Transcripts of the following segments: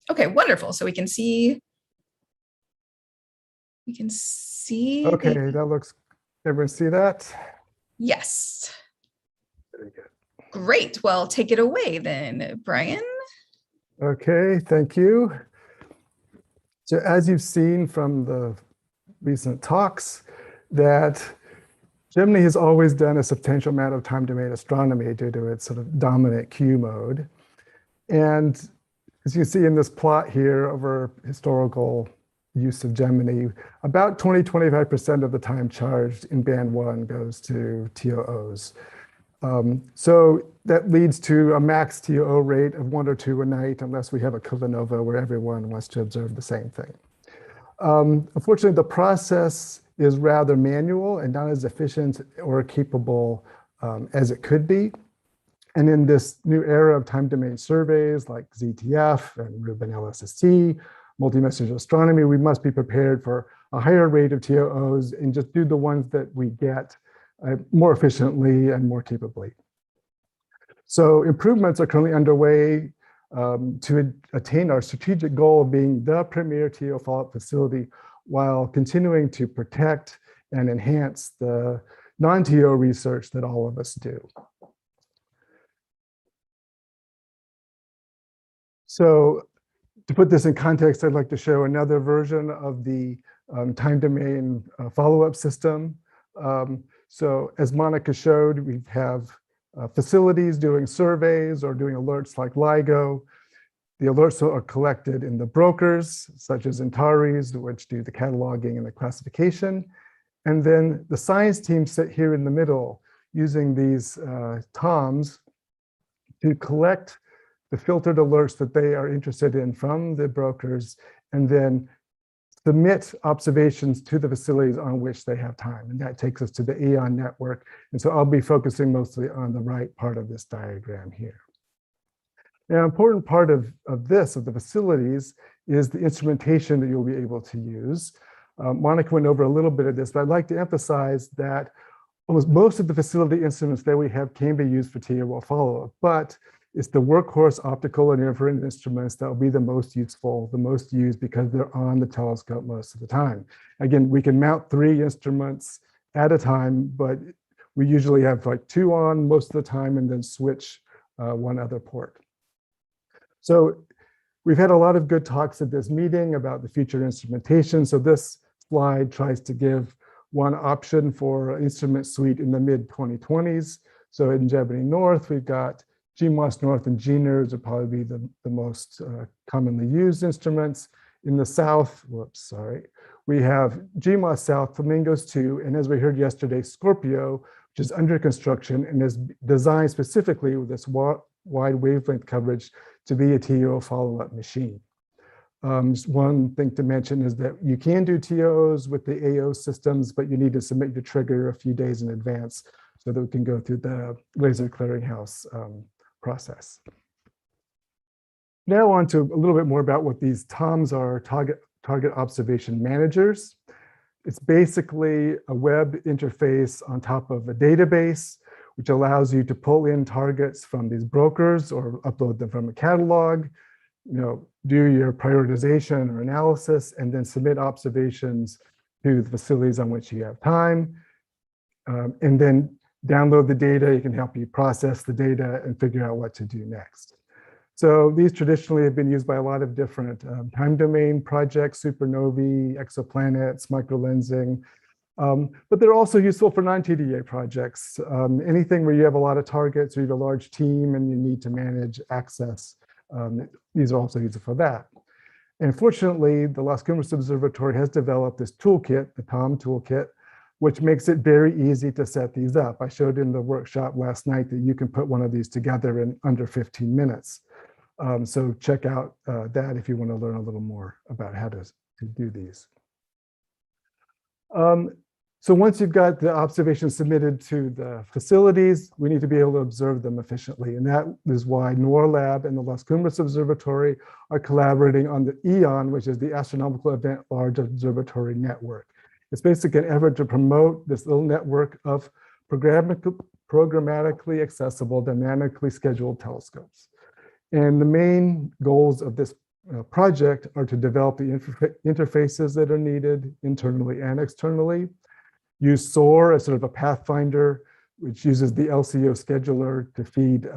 Okay, wonderful. So we can see. Okay, that looks, everyone see that? Yes. Very good. Great. Well, take it away then, Bryan. Okay, thank you. So as you've seen from the recent talks, that Gemini has always done a substantial amount of time domain astronomy due to its sort of dominant Q mode. And as you see in this plot here over historical use of Gemini, about 20-25% of the time charged in band 1 goes to TOOs. So that leads to a max TOO rate of 1 or 2 a night, unless we have a kilonova where everyone wants to observe the same thing. Unfortunately, the process is rather manual and not as efficient or capable as it could be. And in this new era of time domain surveys like ZTF and Rubin LSST, multi-message astronomy, we must be prepared for a higher rate of TOOs and just do the ones that we get more efficiently and more capably. So improvements are currently underway to attain our strategic goal of being the premier TO follow-up facility while continuing to protect and enhance the non-TO research that all of us do. So to put this in context, I'd like to show another version of the time domain follow-up system. So as Monica showed, we have facilities doing surveys or doing alerts like LIGO. The alerts are collected in the brokers, such as Antares, which do the cataloging and the classification. And then the science team sit here in the middle using these TOMs to collect the filtered alerts that they are interested in from the brokers, and then submit observations to the facilities on which they have time. And that takes us to the AEON network. And so I'll be focusing mostly on the right part of this diagram here. Now, an important part of the facilities is the instrumentation that you'll be able to use. Monica went over a little bit of this, but I'd like to emphasize that almost most of the facility instruments that we have can be used for TO follow-up, but it's the workhorse optical and infrared instruments that will be the most useful, the most used, because they're on the telescope most of the time. Again, we can mount 3 instruments at a time, but we usually have like 2 on most of the time and then switch one other port. So we've had a lot of good talks at this meeting about the future instrumentation. So this slide tries to give one option for an instrument suite in the mid-2020s. So in Gemini North, we've got GMOS North and GNIRS would probably be the most commonly used instruments. In the South, we have GMOS South, Flamingos 2, and as we heard yesterday, Scorpio, which is under construction and is designed specifically with this wide wavelength coverage to be a TO follow-up machine. Just one thing to mention is that you can do TOs with the AO systems, but you need to submit your trigger a few days in advance so that we can go through the laser clearinghouse process. Now on to a little bit more about what these TOMs are, target observation managers. It's basically a web interface on top of a database, which allows you to pull in targets from these brokers or upload them from a catalog, do your prioritization or analysis, and then submit observations to the facilities on which you have time. And then download the data. It can help you process the data and figure out what to do next. So these traditionally have been used by a lot of different time domain projects, supernovae, exoplanets, microlensing, but they're also useful for non-TDA projects. Anything where you have a lot of targets or you have a large team and you need to manage access, these are also useful for that. And fortunately, the Las Cumbres Observatory has developed this toolkit, the TOM toolkit, which makes it very easy to set these up. I showed in the workshop last night that you can put one of these together in under 15 minutes. So check out that if you want to learn a little more about how to do these. So once you've got the observations submitted to the facilities, we need to be able to observe them efficiently. And that is why NOIRLab and the Las Cumbres Observatory are collaborating on the AEON, which is the Astronomical Event Observatory Network. It's basically an effort to promote this little network of programmatically accessible, dynamically scheduled telescopes. And the main goals of this project are to develop the interfaces that are needed internally and externally, use SOAR as sort of a pathfinder, which uses the LCO scheduler to feed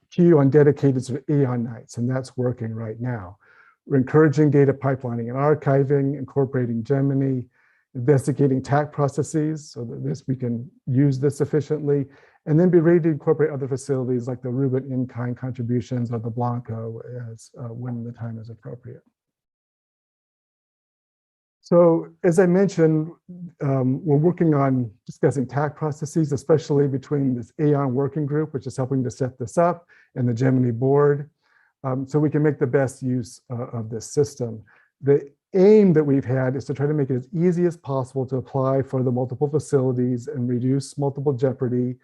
queue on dedicated sort of AEON nights, and that's working right now. We're encouraging data pipelining and archiving, incorporating Gemini, investigating TAC processes so that we can use this efficiently, and then be ready to incorporate other facilities like the Rubin in-kind contributions or the Blanco as when the time is appropriate. So as I mentioned, we're working on discussing TAC processes, especially between this AEON working group, which is helping to set this up, and the Gemini board, so we can make the best use of this system. The aim that we've had is to try to make it as easy as possible to apply for the multiple facilities and reduce multiple jeopardy,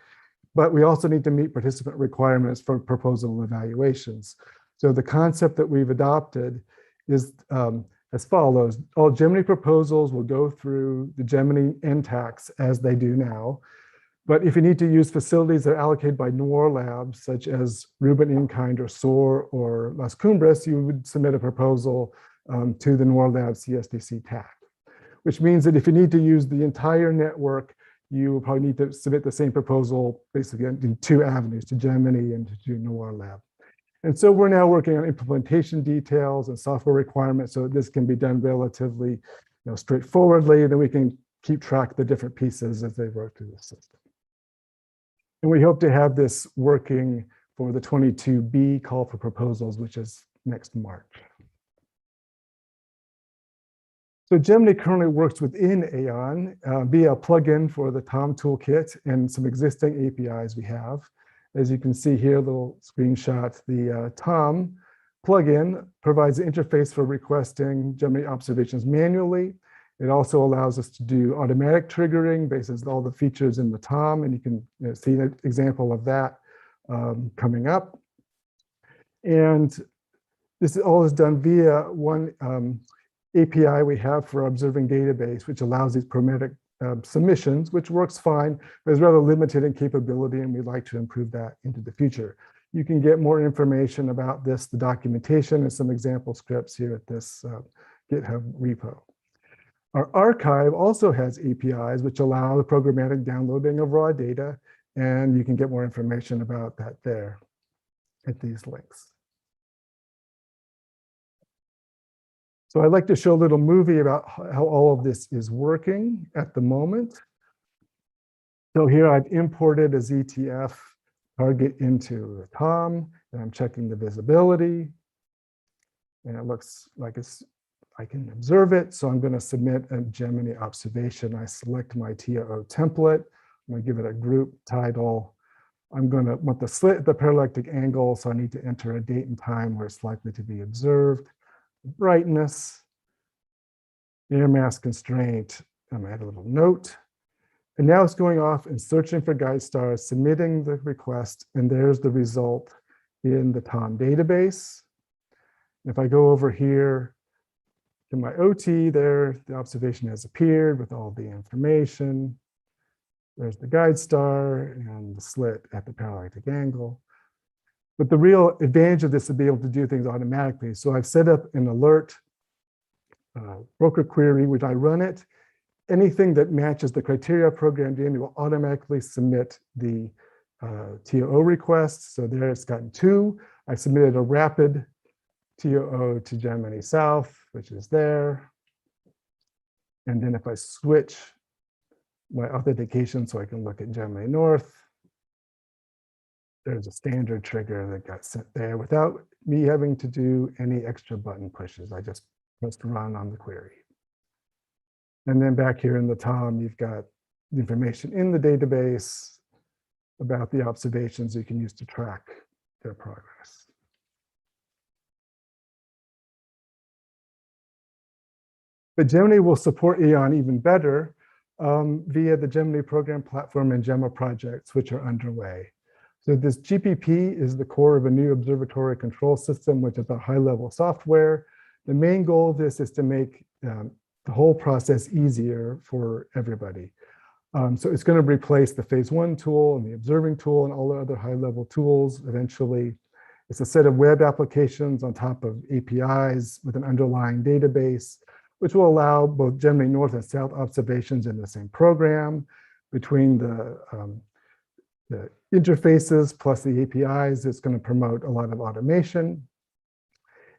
but we also need to meet participant requirements for proposal evaluations. So the concept that we've adopted is as follows. All Gemini proposals will go through the Gemini NTACs as they do now. But if you need to use facilities that are allocated by NOIRLab, such as Rubin in-kind or SOAR or Las Cumbres, you would submit a proposal to the NOIRLab CSDC TAC, which means that if you need to use the entire network, you will probably need to submit the same proposal basically in two avenues, to Gemini and to NOIRLab. And so we're now working on implementation details and software requirements so this can be done relatively straightforwardly, and then we can keep track of the different pieces as they work through the system. And we hope to have this working for the 22B call for proposals, which is next March. So Gemini currently works within AEON via a plugin for the TOM toolkit and some existing APIs we have. As you can see here, little screenshot, the TOM plugin provides an interface for requesting Gemini observations manually. It also allows us to do automatic triggering based on all the features in the TOM, and you can see an example of that coming up. And this all is done via one API we have for our observing database, which allows these programmatic submissions, which works fine, but is rather limited in capability, and we'd like to improve that into the future. You can get more information about this, the documentation, and some example scripts here at this GitHub repo. Our archive also has APIs which allow the programmatic downloading of raw data, and you can get more information about that there at these links. So I'd like to show a little movie about how all of this is working at the moment. So here I've imported a ZTF target into the TOM, and I'm checking the visibility. And it looks like I can observe it. So I'm going to submit a Gemini observation. I select my TOO template. I'm going to give it a group title. I'm going to want the slit at the parallactic angle. So I need to enter a date and time where it's likely to be observed. Brightness, air mass constraint. I'm going to add a little note. And now it's going off and searching for guide stars, submitting the request, and there's the result in the TOM database. If I go over here to my OT, there, the observation has appeared with all the information. There's the guide star and the slit at the parallactic angle. But the real advantage of this is to be able to do things automatically. So I've set up an alert broker query, which I run it. Anything that matches the criteria programmed in, it will automatically submit the TOO request. So there it's gotten 2. I submitted a rapid TOO to Gemini South, which is there. And then if I switch my authentication so I can look at Gemini North, there's a standard trigger that got sent there without me having to do any extra button pushes. I just pressed run on the query. And then back here in the TOM, you've got the information in the database about the observations you can use to track their progress. But Gemini will support AEON even better via the Gemini Program Platform and Gemma projects, which are underway. So this GPP is the core of a new observatory control system, which is a high-level software. The main goal of this is to make the whole process easier for everybody. So it's going to replace the phase 1 tool and the observing tool and all the other high-level tools eventually. It's a set of web applications on top of APIs with an underlying database, which will allow both Gemini North and South observations in the same program between the interfaces plus the APIs. It's going to promote a lot of automation.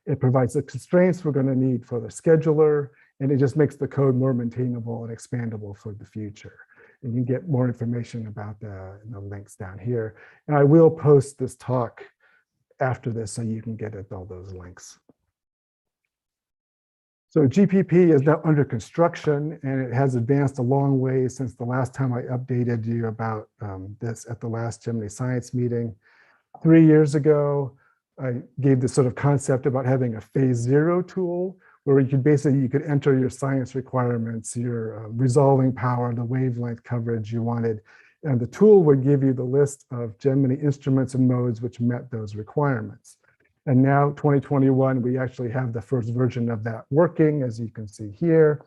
It provides the constraints we're going to need for the scheduler, and it just makes the code more maintainable and expandable for the future. And you can get more information about that in the links down here. And I will post this talk after this so you can get at all those links. So GPP is now under construction, and it has advanced a long way since the last time I updated you about this at the last Gemini Science meeting. 3 years ago, I gave this sort of concept about having a phase 0 tool where you could enter your science requirements, your resolving power, the wavelength coverage you wanted, and the tool would give you the list of Gemini instruments and modes which met those requirements. And now, 2021, we actually have the first version of that working, as you can see here.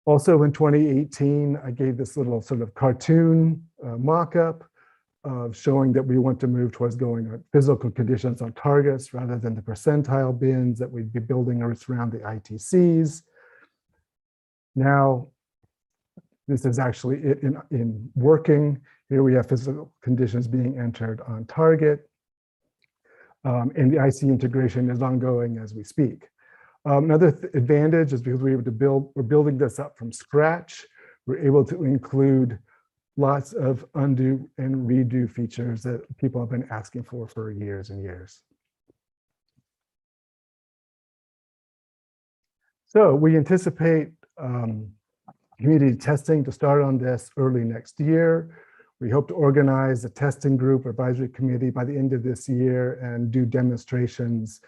Also in 2018, I gave this little sort of cartoon mock-up of showing that we want to move towards going on physical conditions on targets rather than the percentile bins that we'd be building around the ITCs. Now, this is actually it in working. Here we have physical conditions being entered on target. And the IC integration is ongoing as we speak. Another advantage is because we're building this up from scratch. We're able to include lots of undo and redo features that people have been asking for years and years. So we anticipate community testing to start on this early next year. We hope to organize a testing group or advisory committee by the end of this year and do demonstrations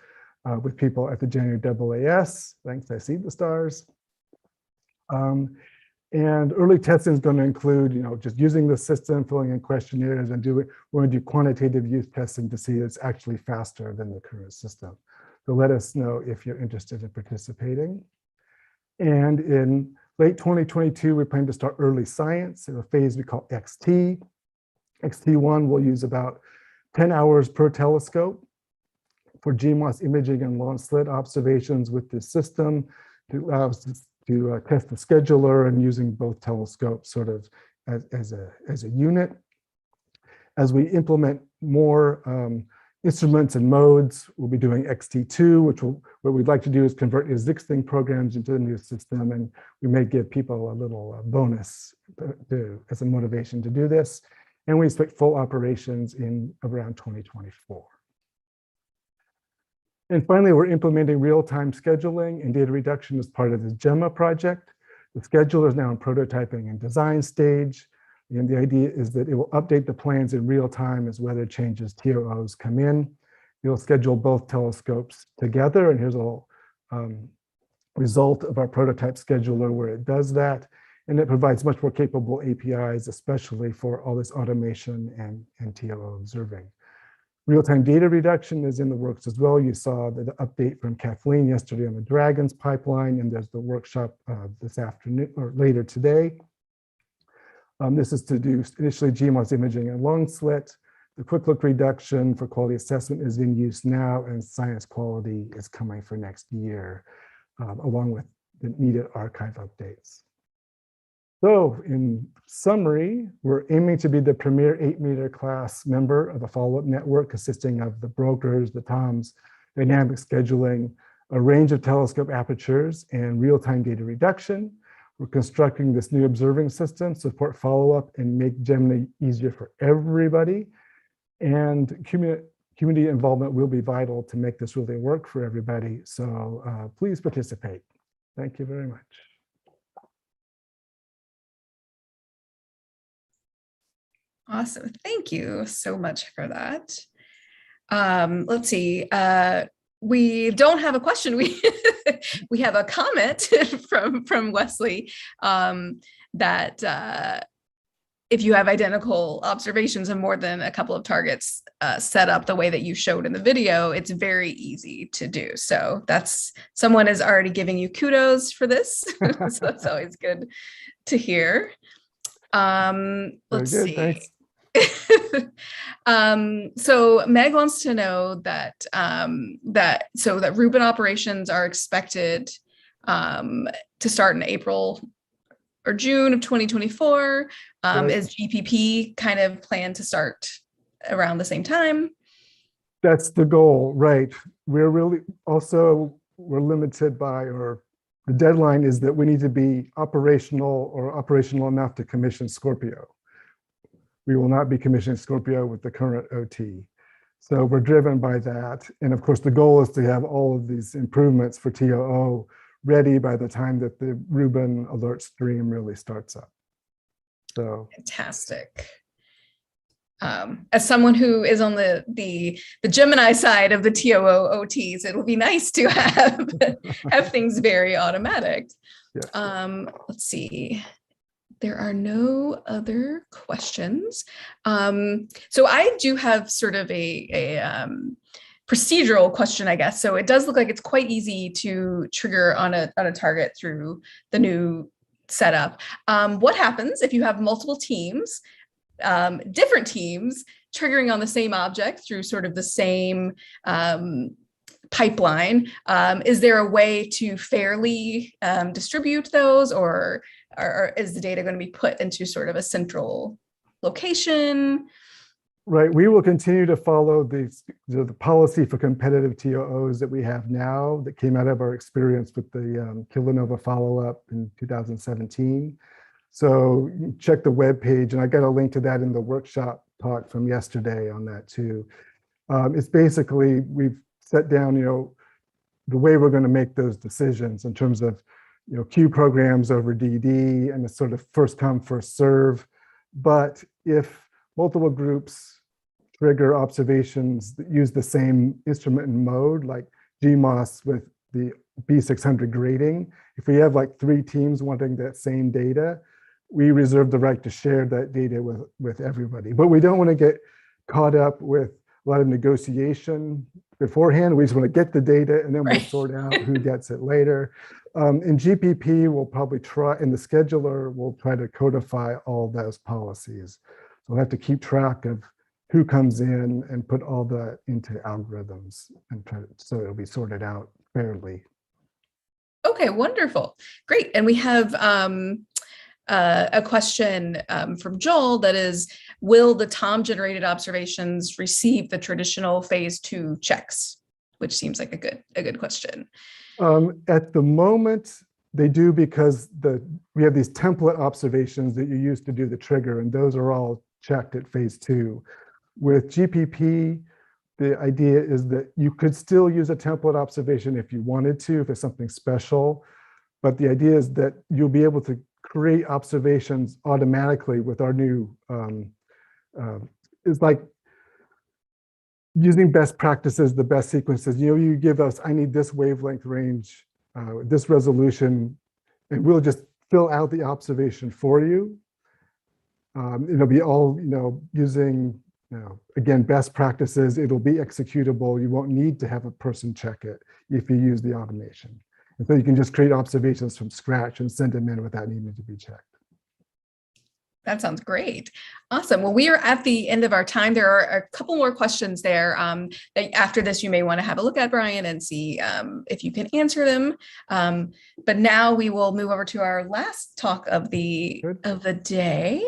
with people at the January AAS. Thanks, I see the stars. And early testing is going to include, just using the system, filling in questionnaires, and we're going to do quantitative use testing to see it's actually faster than the current system. So let us know if you're interested in participating. And in late 2022, we plan to start early science in a phase we call XT. XT1 will use about 10 hours per telescope for GMOS imaging and long slit observations with this system to allow us to test the scheduler and using both telescopes sort of as a unit. As we implement more instruments and modes, we'll be doing XT2, what we'd like to do is convert existing programs into the new system, and we may give people a little bonus as a motivation to do this. And we expect full operations in around 2024. And finally, we're implementing real-time scheduling and data reduction as part of the Gemma project. The scheduler is now in prototyping and design stage. And the idea is that it will update the plans in real time as weather changes, TOOs come in. It'll schedule both telescopes together. And here's a result of our prototype scheduler where it does that. And it provides much more capable APIs, especially for all this automation and TOO observing. Real-time data reduction is in the works as well. You saw the update from Kathleen yesterday on the Dragons pipeline, and there's the workshop this afternoon or later today. This is to do initially GMOS imaging and long slit. The quick look reduction for quality assessment is in use now, and science quality is coming for next year, along with the needed archive updates. So in summary, we're aiming to be the premier 8-meter class member of a follow-up network consisting of the brokers, the TOMs, dynamic scheduling, a range of telescope apertures, and real-time data reduction. We're constructing this new observing system, support follow-up, and make Gemini easier for everybody. And community involvement will be vital to make this really work for everybody. So please participate. Thank you very much. Awesome. Thank you so much for that. Let's see. We don't have a question. We have a comment from Wesley that if you have identical observations and more than a couple of targets set up the way that you showed in the video, it's very easy to do. So someone is already giving you kudos for this. So that's always good to hear. Let's see. Thanks. So Meg wants to know that that Rubin operations are expected to start in April or June of 2024. Right. Is GPP kind of planned to start around the same time? That's the goal, right? We're really also, we're limited by, or the deadline is that we need to be operational or operational enough to commission Scorpio. We will not be commissioning Scorpio with the current OT. So we're driven by that. And of course, the goal is to have all of these improvements for TOO ready by the time that the Rubin alert stream really starts up. So fantastic. As someone who is on the Gemini side of the TOO OTs, it will be nice to have things very automatic. yes. Let's see. There are no other questions. So I do have sort of a procedural question, I guess. So it does look like it's quite easy to trigger on a target through the new setup. What happens if you have multiple teams, different teams, triggering on the same object through sort of the same pipeline? Is there a way to fairly distribute those, or is the data going to be put into sort of a central location? Right. We will continue to follow the policy for competitive TOOs that we have now that came out of our experience with the Kilonova follow-up in 2017. So check the web page, and I got a link to that in the workshop talk from yesterday on that too. It's basically, we've set down, the way we're going to make those decisions in terms of, queue programs over DD and it's sort of first come, first serve. But if multiple groups trigger observations that use the same instrument and mode, like GMOS with the B600 grading, if we have like 3 teams wanting that same data, we reserve the right to share that data with everybody. But we don't want to get caught up with a lot of negotiation beforehand. We just want to get the data and then we'll sort out who gets it later. In GPP, we'll probably try, in the scheduler, we'll try to codify all those policies. So we'll have to keep track of who comes in and put all that into algorithms and try to, so it'll be sorted out fairly. Okay, wonderful. Great. And we have a question from Joel that is, will the Tom generated observations receive the traditional phase 2 checks? Which seems like a good question. At the moment, they do, because we have these template observations that you use to do the trigger, and those are all checked at phase 2. With GPP, the idea is that you could still use a template observation if you wanted to, if it's something special. But the idea is that you'll be able to create observations automatically with our new, it's like using best practices, the best sequences. You give us, I need this wavelength range, this resolution, and we'll just fill out the observation for you. It'll be all, using, again, best practices. It'll be executable. You won't need to have a person check it if you use the automation. And so you can just create observations from scratch and send them in without needing to be checked. That sounds great. Awesome. Well, we are at the end of our time. There are a couple more questions there that after this, you may want to have a look at, Bryan, and see if you can answer them. But now we will move over to our last talk of the day.